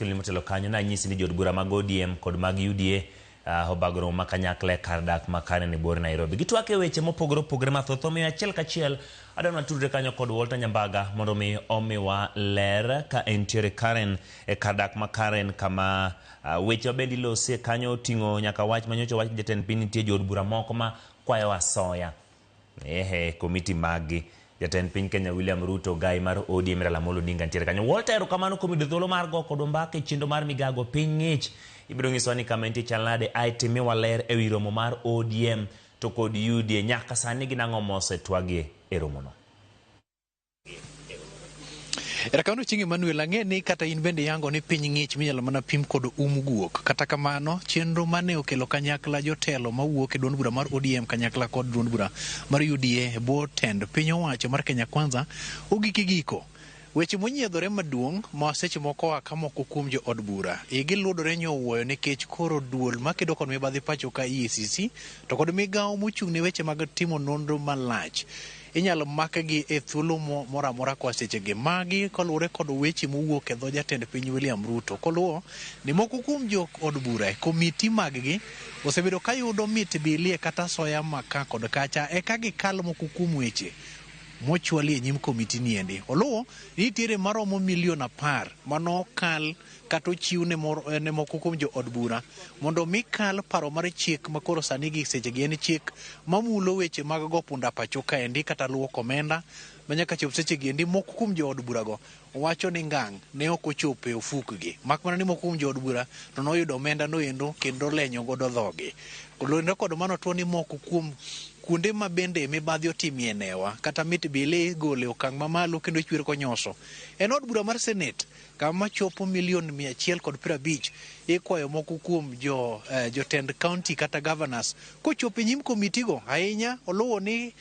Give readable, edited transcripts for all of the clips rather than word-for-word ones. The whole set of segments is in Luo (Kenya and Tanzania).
Motelo kanyo na nyisi ni jod bura mag ODM kod mag UDA obagro makanyakle kardak makane ni bor Nairobi. Gitwake weche mopogore opogore mathoth, omiyo achiel kachiel adwa tudre kanyo kod Walter Nyambaga mondo mi omiwa ler ka entiere Karen e kardak ma Karen kama weche bendi lose kanyo tingo nyaka wach manyocho wach jatend piny nitie jod bura moko ma kwayo asoya komiti magi jatend piny Kenya William Ruto gai mar ODM Raila Amolo Odinga ntiere kanyo. Walter, kamano kuom yudo thuolo mar go kod mbaka e chendo mar migago piny ng'ich. Ibiro nyisowa ni kama entie chal nade ae timiwa ler e wi romo mar ODM to kod UDA nyaka sani ginang'o mosetwagie e romono. Erakano chingi Emmanuel, ang'e ni kata in bende yango ni piny ng'ich minyalo mana pim kod guok. Kata kamano chenro mane okelo kanyakla jotelo mawuok e duond bura mar ODM kanyakla kod duond bura mar UDA e bwo tend piny owacho mar Kenya Kwanza giko. Weche monyiedhore maduong' ma seche moko oa kamoko kuom jo od bura giluodore nyowuoyo nikech koro duol makedo kod mibadhi pacho ka EACC to kod migawo mochung' ne weche mag timo nonro malach inyalo makgi e thuolo moro amora kwa sechegi magi koluwore kod weche mowuok e dho jatend piny William Ruto koluwo ni moko kuom jo od bura komiti mag-gi osebedo ka yudo mit bilie kata soya maka kod kacha eka gikalo moko kuom weche mochwali e nyim komiti niendi. Oluwo nitiere maromo milion 10 manokal kata ochiw ne moko kuom jo od bura mondo mi kal paro mar chik makoro sani gi sechegi en chik mamulo weche mag go punda pacho kaendi kata luoko omenda manyaka chop sechegi endi. Moko kuom jo od bura go wacho ni ngang' ne ok ochopo e ofukgi, mak mana ni moko kuom jo od bura to noyudo omenda noendo kendo lenyo godo dhogi. Kolendo kod mano tuo ni moko kuom kuonde ma bende mibadhi otimie newa kata mit bile gole okang' mamalo kendo chwer konyoso en od bura mar Senate kama chopo milion 150 ikwayo moko kuom jotend county kata governors kochopo nyim komiti go. Ahinya oluwo ni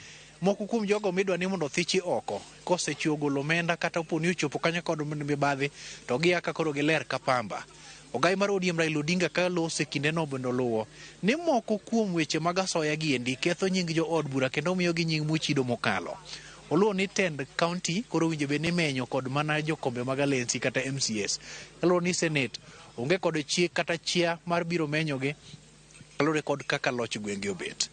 moko kuom jogo midwa ni mondo thichi oko kosechiwo golo omenda kata oponi ochopo kanyo kod mibadhi to gia ka koro giler ka pamba. Ogai mar ODM Raila Odinga ka lose kinde no bendo luwo ni moko kuom weche mag asoya gi endi ketho nying jo od bura kendo miyo gi nying mochido mokalo. Oluwo ni tend county koro winjo be ni menyo kod mana jokombe mag alensi kata MCS. Oluwo ni Senate onge kod chik kata chia mar biro menyo gi kalore kod kaka loch gwenge obet.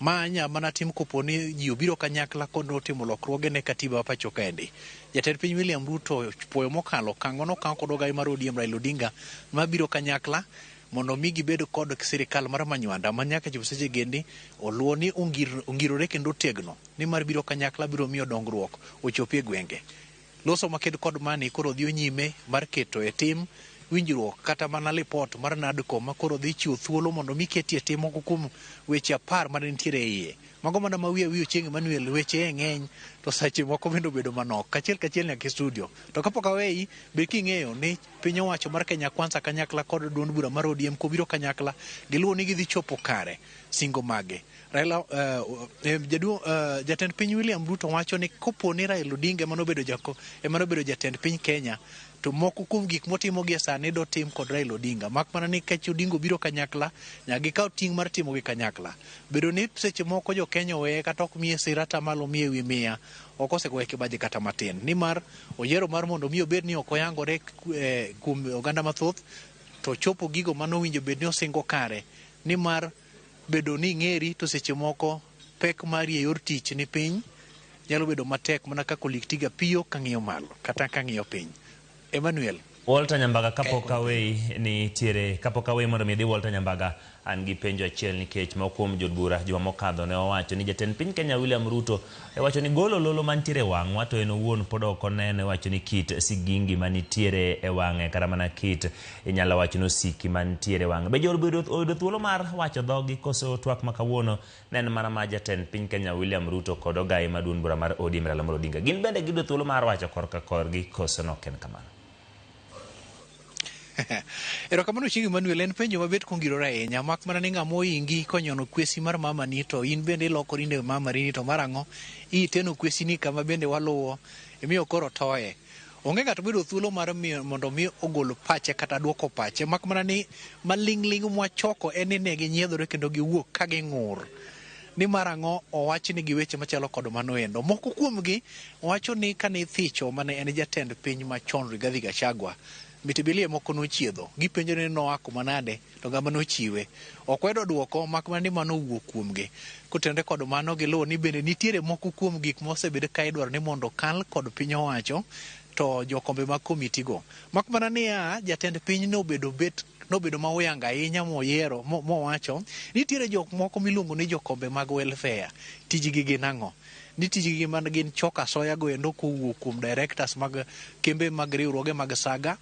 Manya mana tim koponi ji obiro kanyakla kondo timo lokruoge ne katiba pacho kaendi. Jatend piny William Ruto puoyo mokalo kangono kan kod ogai mar ODM Raila Odinga mabiro kanyakla mondo mi gibed kod sirikal mar manywanda manyaka chop seche gendi. Oluwo ni ongirore kendo tegno ni mar biro kanyakla biro miyo dongruok ochopie gwenge. Loso maked kod mani koro dhi nyime mar keto e tim winjruok kata mana report mar NADCO makoro dhi chiwo thuolo mondo mi ketie tim moko kuom weche 10 mane nitiere iye. Mago mana ma wiye chieng' Emmanuel, weche ng'eny to sache moko bende bedo manok kachiel nyaka studio. To kapok aweyi be king'eyo ni piny owacho mar Kenya Kwanza kanyakla kod duond bura mar ODM kobiro kanyakla giluwo ni gidhi chopo kare singo mage. Raila jatend piny William Ruto wacho ni koponi Raila Odinga emanobedo jatend piny Kenya to moko kuom gik motimo gi sani do tim kod Raila Odinga. Mak mana ni kech Odinga biro kanyakla nyagi kaw ting' mar timo gi kanyakla. Bedo ni seche moko jo Kenya weye kata ok miye sirata malo miye wi miya ok osegoye kibaji kata matin. Nimar oyiero mar mondo mi obed ni ok oyangore kuom oganda mathoth to chopo gigo manowinjo bed ni osingo kare. Nimar bedo ni ng'eri to seche moko pek mari e yor tich ni piny nyalo bedo matek mana kako liktiga piyo kang'iyo malo kata kang'iyo piny. Emmanuel. Walter Nyambaga, kapok awey mondo mi di Walter Nyambaga, an gi penjo achiel nikech mokuom jod bura juma mokadho ne owacho ni jatend piny Kenya William Ruto wacho ni golo lolo mantiere wang'wa to en owuon pod ok onene. Wacho ni kit sigingi manitiere e wang'e kata mana kit inyalo wacho no siki mantiere wang'e. Be jod bura oyudo thuolo mar wacho dhogi koso twak ma kawuono nen mana ma jatend piny Kenya William Ruto kod ogai maduond bura mar ODM Raila Amolo Odinga gin bende giyudo thuolo mar wacho korka korgi koso nok en kamano? Erokamano chieng' Emmanuel, en penjo mabet kongirore ahinya mak mana ni ng'ama oingi konyono kwesi mar mama ni to in bende ilokori ne mama ni to marang'o iteno kwesi ni kama bende waluwo imiyo koro toye. Onge ng'ato bedo thuolo mar mondo mi ogol pache kata duoko pache mak mana ni maling'ling mwachoko en ni ne ginyiedhore kendo giwuok ka ging'ur ni marang'o owach ni gi weche machalo kod manoendo. Moko kuomgi wacho ni kane thicho mane en jatend piny machon Rigathi Gachagua Mitibilie moko nochiedho gipenjo ni noa kuma nade to ngama nochiwe okwedo duoko makmana ni mano wuok kuomgi kotende kod mano giluwo ni bende nitiere moko kuom gik mosebed ka idwaro ni mondo kal kod piny owacho to jokombe mag komiti go makmana ni jatend piny nobedo ma uyanga ahinya moyiero mowacho nitiere jok moko miluongo ni jokombe mag welfare tijgi gin ang'o ni tijgi man gin choka soya goendo kowuok kuom directors mag kembe mag riwruoge mag saga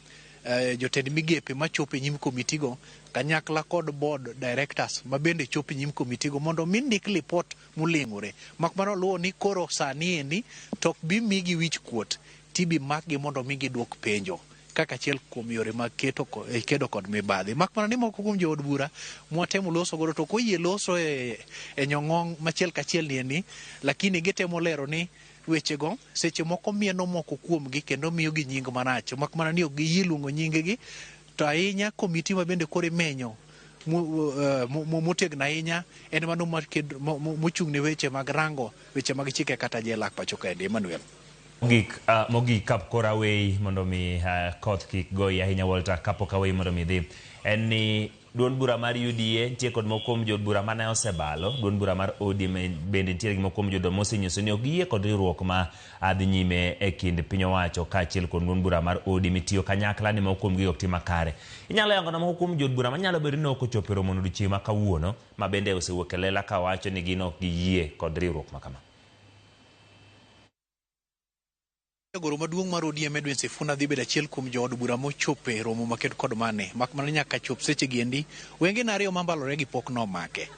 jotend migepe machopo e nyim komiti go kanyakla kod board directors ma bende chopo e nyim komiti go mondo mi ndik lipot muling'ore makmana luwo ni koro sani endi tok bi migi wich kuot tibi makgi mondo mi giduok penjo kaka achiel kuom yore mag kedo kod mibadhi makmana ni moko kuom jood bura mwatemo loso godo to koyie loso e nyong'ong machiel kachiel niendi lakini gitemo lero ni wechego seche moko mieno moko kuomgi kendo miyo gi nying marach makmana ni ok giyie luongo nyinggi to ahinya komiti ma bende kore menyo motegno ahinya en mano mochung' ne weche mag rango weche mag chike kata jela pacho kaendi. Emmanuel mogik kapok awei mondo mi koth kik goyi ahinya Walter kapok awei mondo mi dhi en ni duond bura mar UDA nitie kod moko kuom jood bura mane osebalo duond bura mar ODM bende nitiere gi moko kuom jood mosenyiso ni ok giyie kod riwruok ma dhi nyime e kind piny owacho kaachiel kod duond bura mar ODM itiyo kanyakla ni moko kuom gi ok tim makare. Inyalo yango na moko kuom jood bura manyalo bedo ni ok ochopo e romo odiechieng' ma kawuono ma bende osewuok e lela kawacho ni gin ok giyie kod riwruok ma kama. Jagoro maduong' mar ODM Edwin Sifuna dhi bedo achiel kuom jood bura mochopo e romo maket kod mane makmana nyaka chop seche giendi wenge na ariyo mambalore gi pok nomake.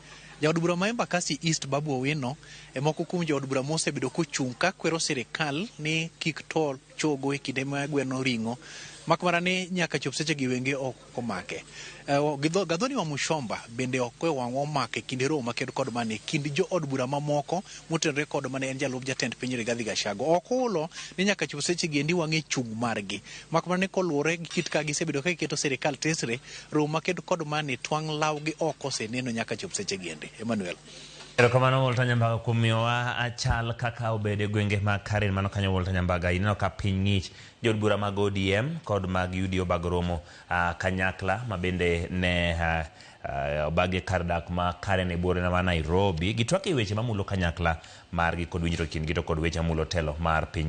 Jaod bura ma Embakasi East Babu Owino e moko kuom jood bura mosebedo kochung' ka kwero sirikal ni kik tol chogo e kinde ma gweno ring'o makmana ni nyaka chop seche gi wenge ok omake. Gadhoni wa Mushomba bende ok wang'o omake kinde romo maket kod mane kind jood bura mamoko motenore kod mane en jalup jatend piny Rigathi Gachagua ok hulo ni nyaka chop seche giendi wang'e chung' margi makmana ni koluwore gi kit ka gisebedo ka giketo sirikal tesre romo maket kod mane twang' lawgi oko oseneno nyaka chop seche giendi. Emmanuel. Erokamano Walter Nyambaga kuom miyowa achal kaka obede gwenge mag Karen mano kanyo Walter Nyambaga ineno ka piny ng'ich jood bura mag ODM kod mag UDA obag romo kanyakla ma bende ne obage kar dak ma Karen e buore ma Nairobi gitwak e weche mamulo kanyakla margi kod winjruok kindgi to kod weche mamulo telo mar piny